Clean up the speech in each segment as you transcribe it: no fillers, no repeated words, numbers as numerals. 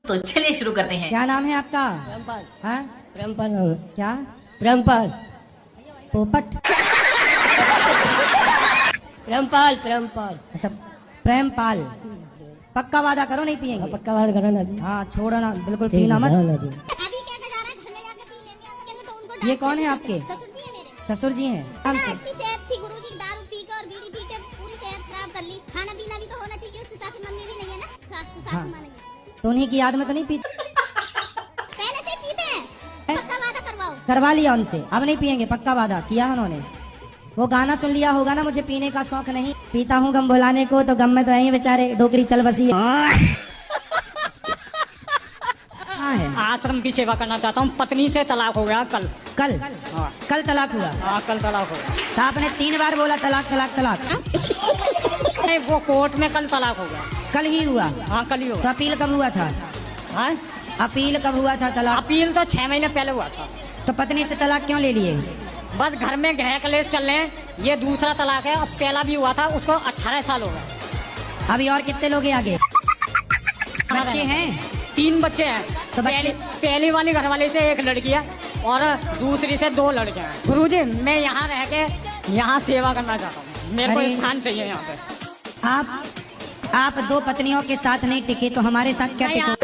तो चलिए शुरू करते हैं। क्या नाम है आपका? प्रेमपाल। हाँ, प्रेमपाल। क्या? प्रेमपाल। पोपट। प्रेमपाल। प्रेमपाल। अच्छा, प्रेमपाल। पक्का वादा करो नहीं पिएंगे? पक्का बात करो ना अभी। हाँ, छोड़ो ना, बिल्कुल पीना मत। अभी क्या जा रहा है, घर में जाके पी लेंगे, अगर कहते तो उनको ये डांट कौन है देंगे। आपके? ससुर जी है मेरे। ससुर जी हैं? नाम ना से? अच्छी सेहत थी गुरुजी, दारू पी के और बीड़ी पी के पूरी सेहत खराब कर ली। खाना पीना भी तो होना चाहिए, उस हिसाब से मम्मी भी नहीं है ना, सासू हाँ। माँ नहीं है। तो उन्हीं की याद में तो नहीं पीते? पहले से पीते हैं, पक्का वादा करवाओ। करवा लिया उनसे, अब नहीं पिएंगे, पक्का वादा किया उन्होंने। वो गाना सुन लिया होगा ना, मुझे पीने का शौक नहीं, पीता हूँ गम भुलाने को, तो गम में तो यही बेचारे डोकरी चल बसी है। हाँ है। आश्रम की सेवा करना चाहता हूँ। पत्नी से तलाक हो गया कल। कल? हाँ। कल तलाक हुआ? हाँ, कल तलाक हो गया। तो आपने 3 बार बोला तलाक तलाक तलाक। नहीं, वो कोर्ट में कल तलाक हो गया। कल ही हुआ? हाँ, कल ही तो हुआ। अपील कब हुआ था? हाँ? अपील कब हुआ था तलाक? अपील तो 6 महीने पहले हुआ था। तो पत्नी से तलाक क्यों ले लिए? बस घर में गृह कलेश चल रहे हैं। ये दूसरा तलाक है। अब पहला भी हुआ था, उसको 18 साल हो गए। अभी और कितने लोग हैं आगे? बच्चे हैं? 3 बच्चे हैं। तो बच्चे- पहली वाली घरवाली से 1 लड़की है और दूसरी से 2 लड़के हैं। गुरुजी, मैं यहाँ रह के यहाँ सेवा करना चाहता हूँ। मेरे को अरे। स्थान चाहिए यहाँ पे। आप 2 पत्नियों के साथ नहीं टिके तो हमारे साथ क्या नहीं, टिको?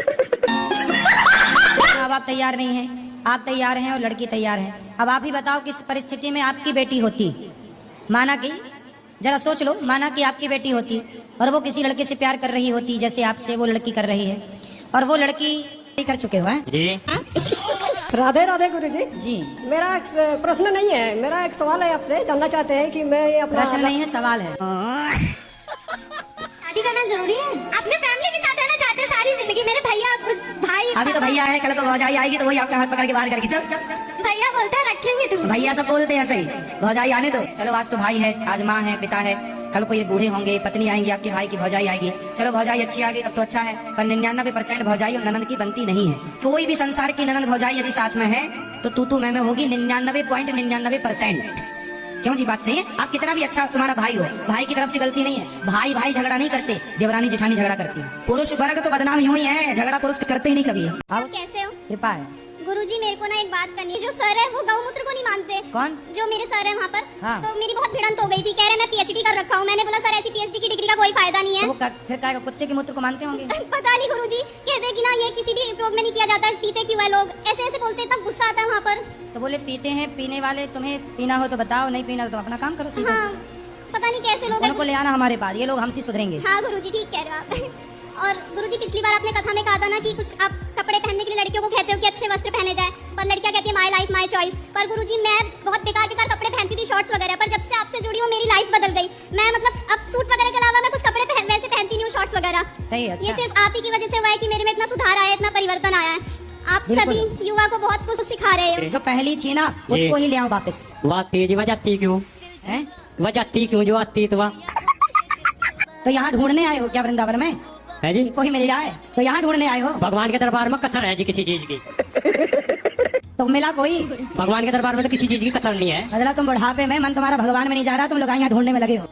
अब आप तैयार नहीं हैं, आप तैयार हैं और लड़की तैयार है। अब आप ही बताओ, किस परिस्थिति में आपकी बेटी होती? माना कि, जरा सोच लो, माना कि आपकी बेटी होती और वो किसी लड़के से प्यार कर रही होती, जैसे आपसे वो लड़की कर रही है, और वो लड़की कर चुके हो हैं? जी। राधे राधे गुरुजी। जी। मेरा एक प्रश्न नहीं है, मेरा एक सवाल है आपसे। जानना चाहते हैं कि मैं अपना प्रश्न नहीं है, सवाल है। शादी करना जरूरी है? अपने फैमिली के साथ रहना चाहते हैं सारी जिंदगी। मेरे भैया भाई अभी तो भैया है, कल को भौजाई आएगी तो वही आपका हाथ पकड़ के बाहर करके चल चल चल चल। भैया बोलते हैं रखेंगे तुम। भैया सब बोलते हैं सही, भौजाई आने दो। चलो, आज तो भाई है, आज माँ है, पिता है, कल को ये बूढ़े होंगे, पत्नी आएंगी आपके भाई की, भौजाई आएगी। चलो, भौजाई अच्छी आ गई तब तो अच्छा है, पर 99% भौजाई और ननद की बनती नहीं है। कोई भी संसार की ननद भौजाई यदि साथ में है तो तू मैं होगी 99.99%। क्यों जी, बात सही है? आप कितना भी अच्छा तुम्हारा भाई हो, भाई की तरफ से गलती नहीं है। भाई भाई झगड़ा नहीं करते, देवरानी जेठानी झगड़ा करती है। पुरुष वर्ग तो बदनाम यूं ही है, झगड़ा पुरुष करते ही नहीं कभी। आप कैसे हो? कृपा है। गुरुजी, मेरे को ना एक बात करनी है। जो सर है वो गौमूत्र को नहीं मानते। कौन? जो मेरे सर है वहाँ पर। हाँ। तो मेरी बहुत भिड़ंत हो गई थी। कह रहे मैं पीएचडी कर रखा हूँ। मैंने बोला सर ऐसी पीएचडी की डिग्री का कोई फायदा नहीं है। तो वो फिर क्या कुत्ते के मूत्र को मानते होंगे? पता नहीं गुरुजी, कहते कि ना ये किसी भी उपयोग में नहीं किया जाता। पीते क्यों है लोग? ऐसे ऐसे बोलते, तब गुस्सा आता है वहाँ पर। तो बोले पीते हैं, पीने वाले, तुम्हें पीना हो तो बताओ, नहीं पीना तो अपना काम करो सीधे। हाँ, पता नहीं कैसे लोग उनको ले आना हमारे पास, ये लोग हमसे सुधरेंगे। हाँ गुरुजी, ठीक कह रहे हो आप। और गुरुजी, पिछली बार आपने कथा में कहा था ना कि कुछ आप कपड़े पहनने के लिए लड़कियों को कहते हो कि अच्छे वस्त्र पहने जाए, पर लड़कियां कहती है माय लाइफ माय चॉइस। पर गुरुजी, मैं बहुत बेकार कपड़े पहनती थी, शॉर्ट्स वगैरह, पर जब से आपसे जुड़ी हूँ मेरी लाइफ बदल गई। मैं मतलब अब सूट वगैरह के अलावा मैं कुछ कपड़े वैसे पहनती नहीं हूँ, शॉर्ट्स वगैरह। सही है, ये अच्छा। सिर्फ आप ही की वजह से हुआ है कि मेरे में इतना सुधार आया, इतना परिवर्तन आया है। आप बिल्कुल। सभी युवा को बहुत कुछ सिखा रहे हो। जो पहली थी ना, उसको ही ले आओ वापस। वह तेज वजाती क्यों? हैं? वजाती क्यों जो आती तो वह तो यहाँ ढूंढने आए हो क्या वृंदावन में? है जी। कोई मिल जाए तो यहाँ ढूंढने आए हो? भगवान के दरबार में कसर है जी किसी चीज की। तो मिला कोई? भगवान के दरबार में तो किसी चीज की कसर नहीं है। मतलब तुम बुढ़ापे में, मन तुम्हारा भगवान में नहीं जा रहा, तुम लोग यहाँ ढूंढने में लगे हो।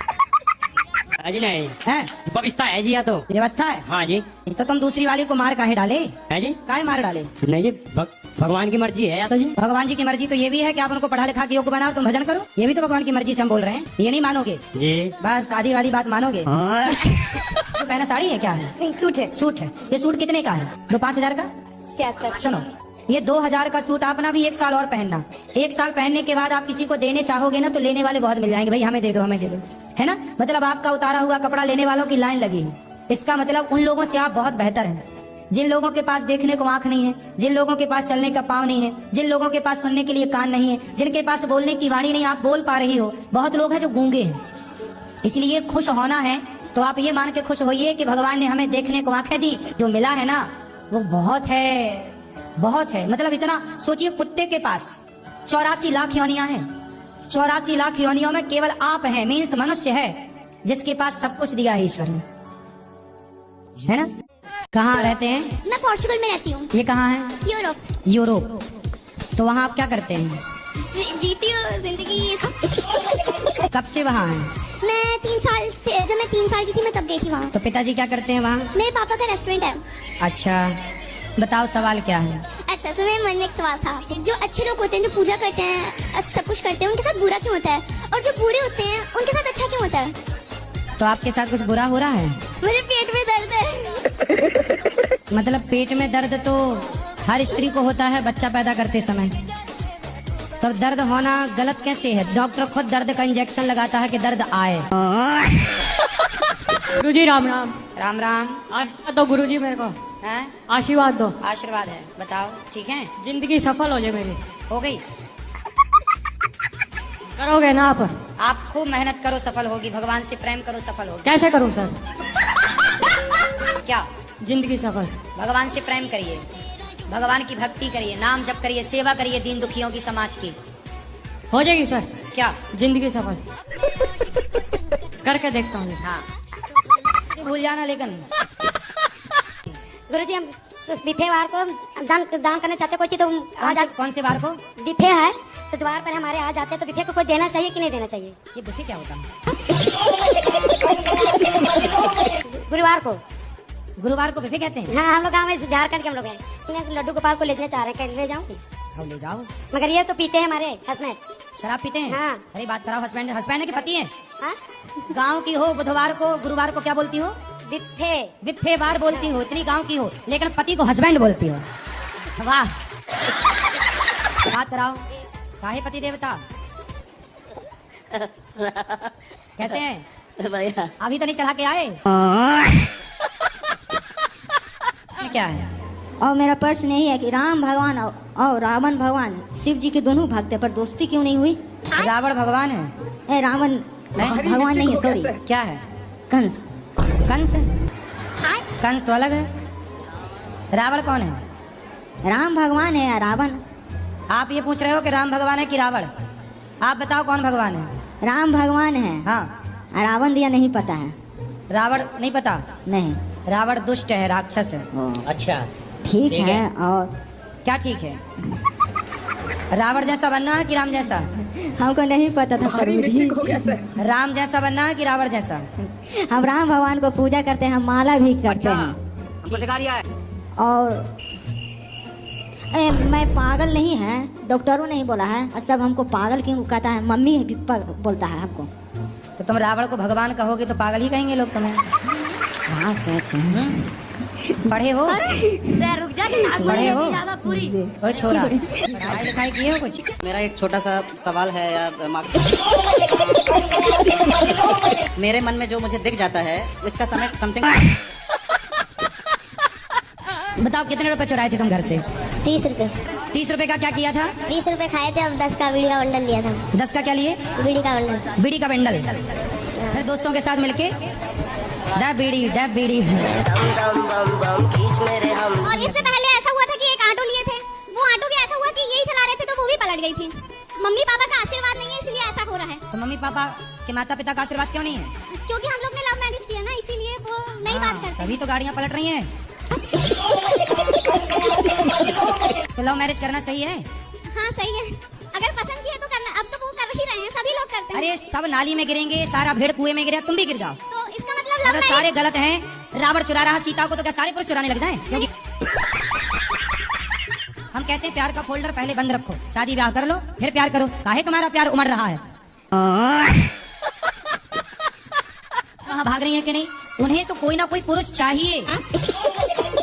है जी नहीं, हैं? व्यवस्था है जी या तो। व्यवस्था है? हाँ जी। तो तुम दूसरी वाली को मार काहे डाले? है जी। काहे मार डाले? नहीं जी, भगवान की मर्जी है या तो जी। भगवान जी की मर्जी तो ये भी है कि आप उनको पढ़ा लिखा के योग्य बनाओ, तुम भजन करो। ये भी तो भगवान की मर्जी से हम बोल रहे हैं, ये नहीं मानोगे? जी। बस आधी वाली बात मानोगे? हाँ। तो पहना साड़ी है क्या है? नहीं, सूट है। सूट है। ये सूट कितने का है? 5,000 का? इसके आसपास। सुनो, ये 2,000 का सूट अपना भी 1 साल और पहनना। 1 साल पहनने के बाद आप किसी को देने चाहोगे ना तो लेने वाले बहुत मिल जाएंगे, भाई हमें दे दो, हमें दे दो, है ना? मतलब आपका उतारा हुआ कपड़ा लेने वालों की लाइन लगी है। इसका मतलब उन लोगों से आप बहुत बेहतर हैं जिन लोगों के पास देखने को आंख नहीं है, जिन लोगों के पास चलने का पाँव नहीं है, जिन लोगों के पास सुनने के लिए कान नहीं है, जिनके पास बोलने की वाणी नहीं, आप बोल पा रही हो। बहुत लोग हैं जो गूंगे हैं। इसलिए खुश होना है तो आप ये मान के खुश होइए कि भगवान ने हमें देखने को आंखें दी, जो मिला है ना वो बहुत है, बहुत है। मतलब इतना सोचिए, कुत्ते के पास 84 लाख योनियां हैं। 84 लाख योनियों में केवल आप हैं, मीन्स मनुष्य है जिसके पास सब कुछ दिया है ईश्वर ने, है ना? कहाँ रहते हैं? मैं पोर्चुगल में रहती हूँ। ये कहाँ है? यूरोप। यूरोप। तो वहाँ आप क्या करते हैं? जीती हूँ जिंदगी। कब से वहाँ हैं? मैं 3 साल से, जब मैं 3 साल की थी मैं तब गई थी वहाँ। तो पिताजी क्या करते हैं वहाँ? मेरे पापा का रेस्टोरेंट है। अच्छा, बताओ सवाल क्या है। अच्छा, तो मेरे मन में एक सवाल था, जो अच्छे लोग होते हैं, जो पूजा करते हैं, सब कुछ करते हैं, उनके साथ बुरा क्यों होता है? और जो बुरे होते हैं उनके साथ अच्छा क्यों होता है? तो आपके साथ कुछ बुरा हो रहा है? मेरे पेट में दर्द है। मतलब पेट में दर्द तो हर स्त्री को होता है बच्चा पैदा करते समय। तो दर्द होना गलत कैसे है? डॉक्टर खुद दर्द का इंजेक्शन लगाता है कि दर्द आए। गुरुजी राम राम। राम राम। आशीर्वाद दो गुरुजी मेरे को, है आशीर्वाद दो। आशीर्वाद है, बताओ ठीक है? जिंदगी सफल हो जाए मेरी। हो गई? करोगे ना आप? आप खूब मेहनत करो, सफल होगी। भगवान से प्रेम करो, सफल होगी। कैसे करूं सर? क्या? जिंदगी सफल। भगवान से प्रेम करिए, भगवान की भक्ति करिए, नाम जप करिए, सेवा करिए दीन दुखियों की, समाज की। हो जाएगी सर क्या? जिंदगी सफल। करके देखता हूँ। हाँ, भूल जाना लेकिन। गुरुजी हम उस बिफे वार को दान करना चाहते, कोई चीज तो कौन से बार को? बिफे है तो द्वार पर हमारे आ जाते हैं, तो बिफे को कोई देना चाहिए कि नहीं देना चाहिए? ये बुफे क्या होता है? गुरुवार को। गुरुवार को बुफे कहते हैं? हाँ, हम लोग गाँव में झारखंड के हम लोग हैं। लड्डू गोपाल को लेने चाह रहे हैं, ले जाऊँ? हाँ, ले जाओ। मगर ये तो पीते हैं हमारे हस्बैंड। शराब पीते हैं? हाँ। अरे बात कराओ। हस्बैंड हस्बैंड है कि पति है? हाँ? गांव की हो, बुधवार को गुरुवार को क्या बोलती हो? बिफे। बिफे बार बोलती हो, इतनी गांव की हो, लेकिन पति को हस्बैंड बोलती हो। वाह, बात कराओ। काहे पति देवता? कैसे हैं? बढ़िया। अभी तो नहीं चढ़ा के आए? क्या है? और मेरा प्रश्न यही है कि राम भगवान और रावण भगवान शिव जी के दोनों भक्त हैं, पर दोस्ती क्यों नहीं हुई? रावण भगवान है? रावण भगवान नहीं है, सॉरी। क्या है? कंस। कंस? कंस तो अलग है। रावण कौन है? राम भगवान है या रावण? आप ये पूछ रहे हो कि राम भगवान है कि रावण? आप बताओ कौन भगवान है? राम भगवान है। हाँ। रावण दिया नहीं पता है। रावण नहीं पता? नहीं। रावण दुष्ट है, राक्षस है। अच्छा, ठीक है। और क्या ठीक है? रावण जैसा बनना है कि राम जैसा? हमको नहीं पता था प्रभु जी। राम जैसा बनना है कि रावण जैसा? हम राम भगवान को पूजा करते हैं, हम माला भी करते हैं। हमको सिखा दिया है। और मैं पागल नहीं है, डॉक्टरों ने ही बोला है। और सब हमको पागल क्यों कहता है? मम्मी भी बोलता है हमको। तो तुम रावण को भगवान कहोगे तो पागल ही कहेंगे लोग तुम्हें। हाँ सच है। पढ़े हो? रुक जा, पढ़े हो? ओ छोरा, पढ़ाई लिखाई किए हो कुछ? मेरा एक छोटा सा सवाल है या मेरे मन में जो मुझे दिख जाता है उसका समय समथिंग। बताओ कितने रुपए चुराए थे तुम घर से? 30 रुपए। 30 रुपए का क्या किया था? 20 रुपए खाए थे, अब 10 का बीड़ी का बंडल लिया था। 10 का क्या लिए? बीड़ी का बंडल। बीड़ी का बंडल। फिर दोस्तों के साथ मिलके दा बीड़ी। और इससे पहले ऐसा हुआ था कि एक ऑटो लिए थे, वो ऑटो भी ऐसा हुआ कि यही चला रहे थे तो वो भी पलट गई थी। मम्मी पापा का आशीर्वाद नहीं है, इसलिए ऐसा हो रहा है। तो मम्मी पापा के माता पिता का आशीर्वाद क्यों नहीं है? क्योंकि हम लोग ने लव मैरिज किया ना, इसीलिए वो नहीं बात करते। तभी तो गाड़ियाँ पलट रही हैं। तो लव मैरिज करना सही है? हाँ सही है, अगर पसंद किया तो करना। अब तो वो कर ही रहे हैं, सभी लोग करते हैं। अरे सब नाली में गिरेंगे, सारा भेड़ कुएं में गिरे, तुम भी गिर जाओ। तो इसका मतलब लव अगर सारे गलत हैं, रावण चुरा रहा सीता को, तो क्या सारे पुरुष चुराने लग जाएं? क्योंकि हम कहते हैं प्यार का फोल्डर पहले बंद रखो, शादी ब्याह कर लो फिर प्यार करो। काहे तुम्हारा प्यार उमड़ रहा है? वहाँ भाग रही है कि नहीं? उन्हें तो कोई ना कोई पुरुष चाहिए।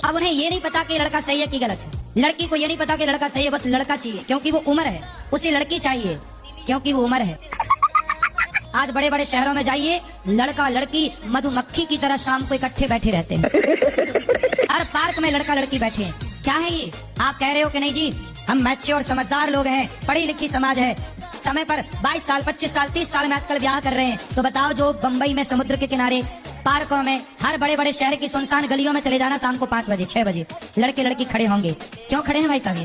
अब उन्हें ये नहीं पता कि लड़का सही है कि गलत है। लड़की को ये नहीं पता कि लड़का सही है, बस लड़का चाहिए क्योंकि वो उम्र है। उसे लड़की चाहिए क्योंकि वो उम्र है। आज बड़े बड़े शहरों में जाइए, लड़का लड़की मधुमक्खी की तरह शाम को इकट्ठे बैठे रहते हैं। हर पार्क में लड़का लड़की बैठे हैं। क्या है ये? आप कह रहे हो कि नहीं जी हम मैच्योर समझदार लोग हैं, पढ़ी लिखी समाज है, समय पर 22 साल 25 साल 30 साल में आजकल ब्याह कर रहे हैं। तो बताओ, जो बंबई में समुद्र के किनारे पार्कों में, हर बड़े बड़े शहर की सुनसान गलियों में चले जाना, शाम को 5 बजे 6 बजे लड़के लड़की खड़े होंगे। क्यों खड़े हैं भाई साहब?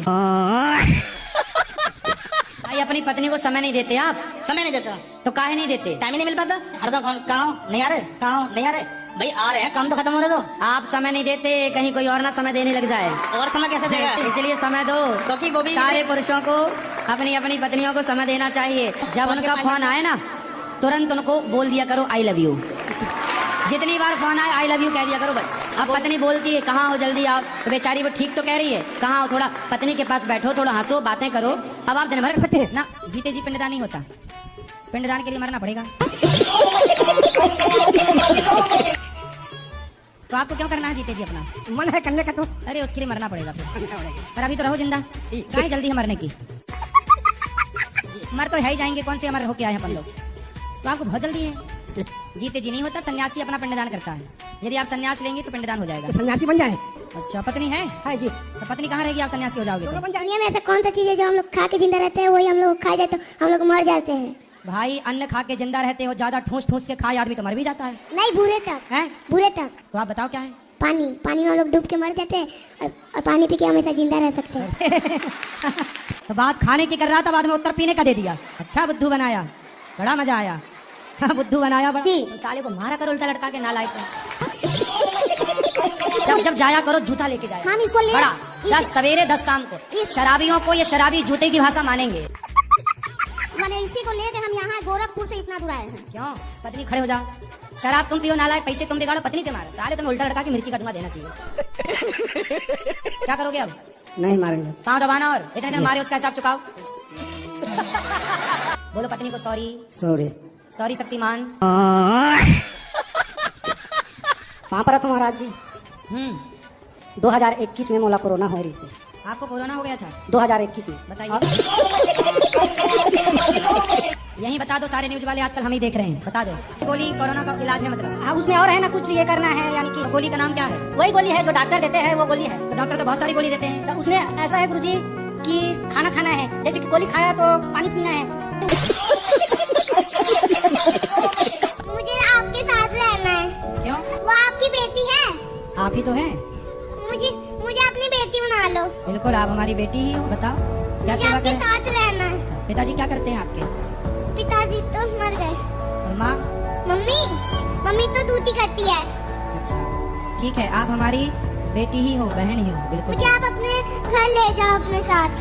भाई अपनी पत्नी को समय नहीं देते आप? समय नहीं देता तो काहे नहीं देते? टाइम ही नहीं मिल पाता। हरदम कहाँ नहीं आ रहे, कहाँ नहीं आ रहे भाई, आ रहे हैं, काम तो खत्म होने दो। आप समय नहीं देते, कहीं कोई और ना समय देने लग जाए। और समय कैसे देगा? इसलिए समय दो। क्योंकि वो भी सारे पुरुषों को अपनी अपनी पत्नियों को समय देना चाहिए। जब उनका फोन आए ना, तुरंत उनको बोल दिया करो आई लव यू। जितनी बार फोन आए आई लव यू कह दिया करो बस। अब पत्नी बोलती है कहाँ हो जल्दी आओ, तो बेचारी वो ठीक तो कह रही है, कहाँ हो, थोड़ा पत्नी के पास बैठो, थोड़ा हंसो, बातें करो। अब आप दिन भर ना जीते जी पिंडदान नहीं होता, पिंडदान के लिए मरना पड़ेगा। तो आपको क्यों करना है जीते जी अपना? मन है करने का तो। अरे उसके लिए मरना पड़ेगा फिर, पर अभी तो रहो जिंदा, काहे जल्दी है मरने की? मर तो है ही जाएंगे, कौन से अमर होके आए हैं अपन लोग, तो आपको बहुत जल्दी है। जीते जी नहीं होता, सन्यासी अपना पिंडदान करता है। यदि आप सन्यास लेंगे तो पिंडदान हो जाएगा। तो सन्यासी बन जाए। अच्छा पत्नी है? हाँ जी। तो पत्नी कहाँ रहेगी आप सन्यासी हो जाओगे तो? दुनिया में ऐसा कौन सा चीज है जो हम लोग खा के जिंदा रहते हैं, वही हम लोग खा जाए तो हम लोग मर जाते हैं? भाई अन्न खा के जिंदा रहते हो, ज्यादा ठूस ठूस के खाए आदमी तो मर भी जाता है। नहीं, बुरे तक हैं? बुरे तक। तो आप बताओ क्या है? पानी, पानी में हम लोग डूब के मर जाते हैं और पानी पी के हमेशा जिंदा रह सकते हैं। तो बात खाने की कर रहा था, बाद में उत्तर पीने का दे दिया। अच्छा बुद्धू बनाया, बड़ा मजा आया। बुद्धू बनाया बड़ा। तो साले को मारा करो उल्टा लटका के नालायक को। जब जब जाया करो जूता लेके जाया। हम इसको ले बड़ा 10 सवेरे 10 शाम को। शराबियों को ये शराबी जूते की भाषा मानेंगे। मैंने इसी को लेकर हम यहाँ गोरखपुर से इतना दूर आए हैं। क्यों? पत्नी खड़े हो जाओ, शराब तुम पियो नालायक, पैसे तुम बिगाड़ो, पत्नी के मारो, साले तुम्हें उल्टा लटका के मिर्ची का धुआं देना चाहिए। क्या करोगे अब? नहीं मारेंगे। पाँव दबाना और इतने दिन मारे उसका हिसाब चुकाओ। बोलो पत्नी को सॉरी। सॉरी। सॉरी शक्तिमान। कहाँ पर है तुम महाराज जी? 2021 में मोला कोरोना हो रही से। आपको कोरोना हो गया था? 2021 में। बताइए। यही बता दो, सारे न्यूज वाले आजकल हम ही देख रहे हैं, बता दो। गोली कोरोना का इलाज है मतलब? हाँ, उसमें और है ना कुछ ये करना है, यानी कि तो गोली का नाम क्या है? वही गोली है जो डॉक्टर देते हैं, वो गोली है। तो डॉक्टर तो बहुत सारी गोली देते हैं। तो उसमें ऐसा है गुरुजी कि खाना खाना है, जैसे कि गोली खाया तो पानी पीना है। मुझे आपके साथ रहना है। क्यों? वो आपकी बेटी है। आप ही तो हैं। मुझे अपनी बेटी बना लो। बिल्कुल, आप हमारी बेटी ही हो। बताओ क्या मुझे सेवा आपके करें? साथ रहना है। पिताजी क्या करते हैं आपके? पिताजी तो मर गए। और माँ? मम्मी तो दूती करती है। अच्छा ठीक है, आप हमारी बेटी ही हो, बहन ही हो। बिल्कुल। मुझे आप अपने घर ले जाओ अपने साथ।